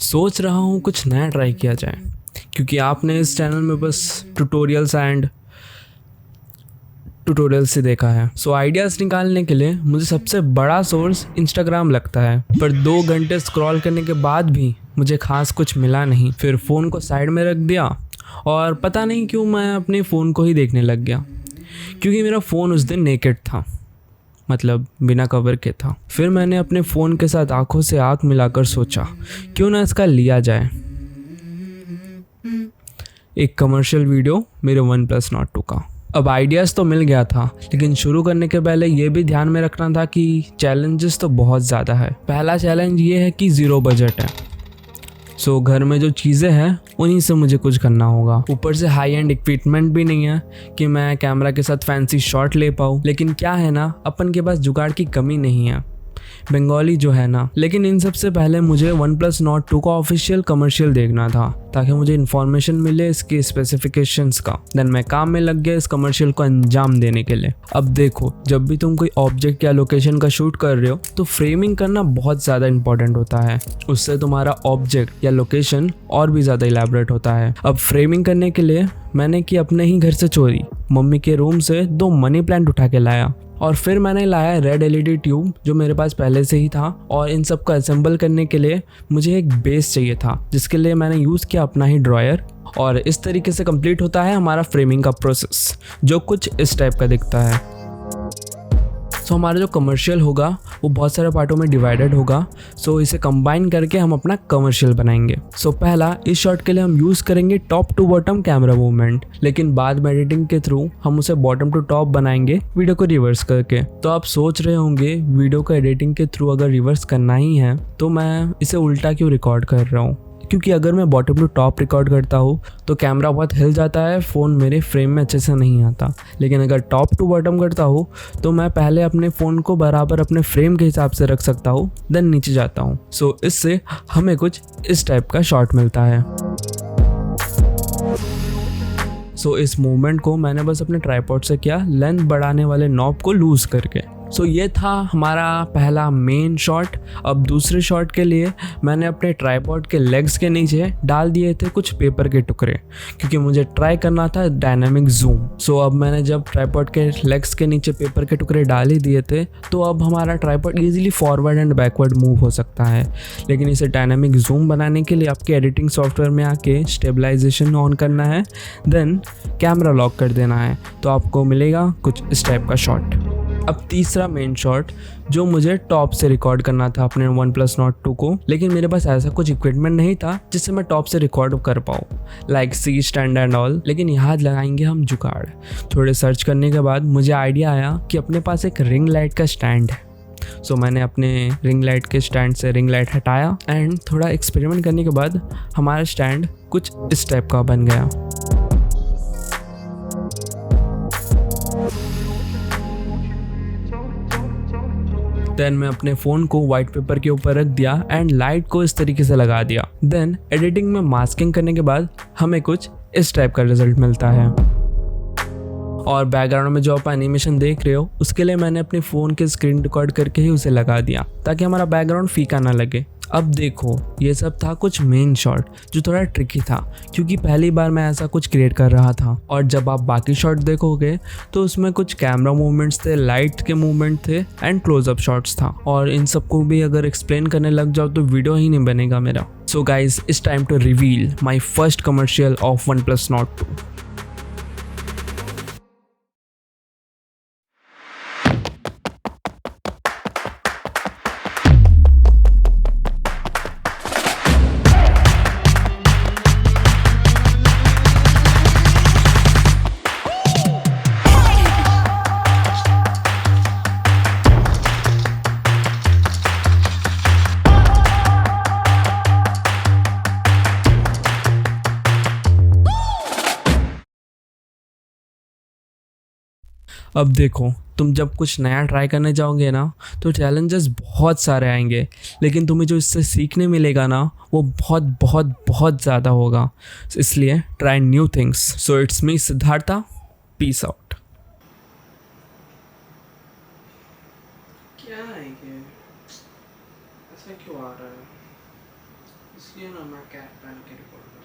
सोच रहा हूँ कुछ नया ट्राई किया जाए, क्योंकि आपने इस चैनल में बस ट्यूटोरियल्स से देखा है। सो आइडियाज़ निकालने के लिए मुझे सबसे बड़ा सोर्स इंस्टाग्राम लगता है, पर 2 घंटे स्क्रॉल करने के बाद भी मुझे खास कुछ मिला नहीं। फिर फ़ोन को साइड में रख दिया और पता नहीं क्यों मैं अपने फ़ोन को ही देखने लग गया, क्योंकि मेरा फ़ोन उस दिन नेकेड था, मतलब बिना कवर के था। फिर मैंने अपने फ़ोन के साथ आंखों से आंख मिलाकर सोचा, क्यों ना इसका लिया जाए एक कमर्शियल वीडियो मेरे वन प्लस नॉट 2 का। अब आइडियाज़ तो मिल गया था, लेकिन शुरू करने के पहले ये भी ध्यान में रखना था कि चैलेंजेस तो बहुत ज़्यादा है। पहला चैलेंज ये है कि ज़ीरो बजट है। सो घर में जो चीज़ें हैं उन्हीं से मुझे कुछ करना होगा। ऊपर से हाई एंड इक्विपमेंट भी नहीं है कि मैं कैमरा के साथ फैंसी शॉट ले पाऊँ। लेकिन क्या है ना, अपन के पास जुगाड़ की कमी नहीं है, बंगाली जो है ना। लेकिन इन सबसे पहले मुझे वन प्लस नॉट 2 का ऑफिशियल कमर्शियल देखना था, ताकि मुझे इन्फॉर्मेशन मिले इसके स्पेसिफिकेशंस का। देन मैं काम में लग गया इस कमर्शियल को अंजाम देने के लिए। अब देखो, जब भी तुम कोई ऑब्जेक्ट या लोकेशन का शूट कर रहे हो तो फ्रेमिंग करना बहुत ज़्यादा इंपॉर्टेंट होता है। उससे तुम्हारा ऑब्जेक्ट या लोकेशन और भी ज़्यादा इलैबोरेट होता है। अब फ्रेमिंग करने के लिए मैंने की अपने ही घर से चोरी, मम्मी के रूम से 2 मनी प्लांट उठा के लाया, और फिर मैंने लाया रेड एलईडी ट्यूब जो मेरे पास पहले से ही था। और इन सब को असेंबल करने के लिए मुझे एक बेस चाहिए था, जिसके लिए मैंने यूज़ किया अपना ही ड्रॉयर। और इस तरीके से कंप्लीट होता है हमारा फ्रेमिंग का प्रोसेस, जो कुछ इस टाइप का दिखता है। सो हमारा जो कमर्शियल होगा वो बहुत सारे पार्टों में डिवाइडेड होगा। सो इसे कंबाइन करके हम अपना कमर्शियल बनाएंगे। सो पहला, इस शॉट के लिए हम यूज़ करेंगे top to bottom camera movement, लेकिन बाद में एडिटिंग के थ्रू हम उसे बॉटम टू टॉप बनाएंगे वीडियो को रिवर्स करके। तो आप सोच रहे होंगे, वीडियो को एडिटिंग के थ्रू अगर रिवर्स करना ही है तो मैं इसे उल्टा क्यों रिकॉर्ड कर रहा हूँ? क्योंकि अगर मैं बॉटम टू टॉप रिकॉर्ड करता हूँ तो कैमरा बहुत हिल जाता है, फ़ोन मेरे फ्रेम में अच्छे से नहीं आता। लेकिन अगर टॉप टू बॉटम करता हूँ तो मैं पहले अपने फ़ोन को बराबर अपने फ्रेम के हिसाब से रख सकता हूँ, देन नीचे जाता हूँ। सो इससे हमें कुछ इस टाइप का शॉट मिलता है। सो इस मूवमेंट को मैंने बस अपने ट्राइपॉड से किया, लेंथ बढ़ाने वाले नॉब को लूज़ करके। सो ये था हमारा पहला मेन शॉट। अब दूसरे शॉट के लिए मैंने अपने ट्राइपॉड के लेग्स के नीचे डाल दिए थे कुछ पेपर के टुकड़े, क्योंकि मुझे ट्राई करना था डायनामिक जूम। सो अब मैंने जब ट्राइपॉड के लेग्स के नीचे पेपर के टुकड़े डाल ही दिए थे, तो अब हमारा tripod easily forward and backward move हो सकता है। लेकिन इसे डायनामिक जूम बनाने के लिए आपके एडिटिंग सॉफ्टवेयर में आके स्टेबलाइजेशन ऑन करना है, देन कैमरा लॉक कर देना है, तो आपको मिलेगा कुछ इस टाइप का शॉट। अब तीसरा मेन शॉट, जो मुझे टॉप से रिकॉर्ड करना था अपने वन प्लस नॉट 2 को, लेकिन मेरे पास ऐसा कुछ इक्विपमेंट नहीं था जिससे मैं टॉप से रिकॉर्ड कर पाऊँ, like C stand and all. लेकिन यहाँ लगाएंगे हम जुगाड़। थोड़े सर्च करने के बाद मुझे आइडिया आया कि अपने पास एक रिंग लाइट का स्टैंड है। सो मैंने अपने रिंग लाइट के स्टैंड से रिंग लाइट हटाया एंड थोड़ा एक्सपेरिमेंट करने के बाद हमारा स्टैंड कुछ इस टाइप का बन गया। देन मैं अपने फ़ोन को वाइट पेपर के ऊपर रख दिया एंड लाइट को इस तरीके से लगा दिया। देन एडिटिंग में मास्किंग करने के बाद हमें कुछ इस टाइप का रिजल्ट मिलता है। और बैकग्राउंड में जो आप एनिमेशन देख रहे हो उसके लिए मैंने अपने फ़ोन के स्क्रीन रिकॉर्ड करके ही उसे लगा दिया, ताकि हमारा बैकग्राउंड फीका ना लगे। अब देखो, ये सब था कुछ मेन शॉट जो थोड़ा ट्रिकी था, क्योंकि पहली बार मैं ऐसा कुछ क्रिएट कर रहा था। और जब आप बाकी शॉट देखोगे तो उसमें कुछ कैमरा मूवमेंट्स थे, लाइट के मूवमेंट थे एंड क्लोजअप शॉट्स था। और इन सबको भी अगर एक्सप्लेन करने लग जाओ तो वीडियो ही नहीं बनेगा मेरा। So guys, it's time to reveal my first commercial of one plus not 2। अब देखो, तुम जब कुछ नया ट्राई करने जाओगे ना तो चैलेंजेस बहुत सारे आएंगे, लेकिन तुम्हें जो इससे सीखने मिलेगा ना वो बहुत बहुत बहुत ज़्यादा होगा। इसलिए try new things. So it's me Siddhartha, peace out. क्या है ये, ऐसा क्यों आ रहा है? इसलिए ना ना मैं कैप पहन के रिकॉर्ड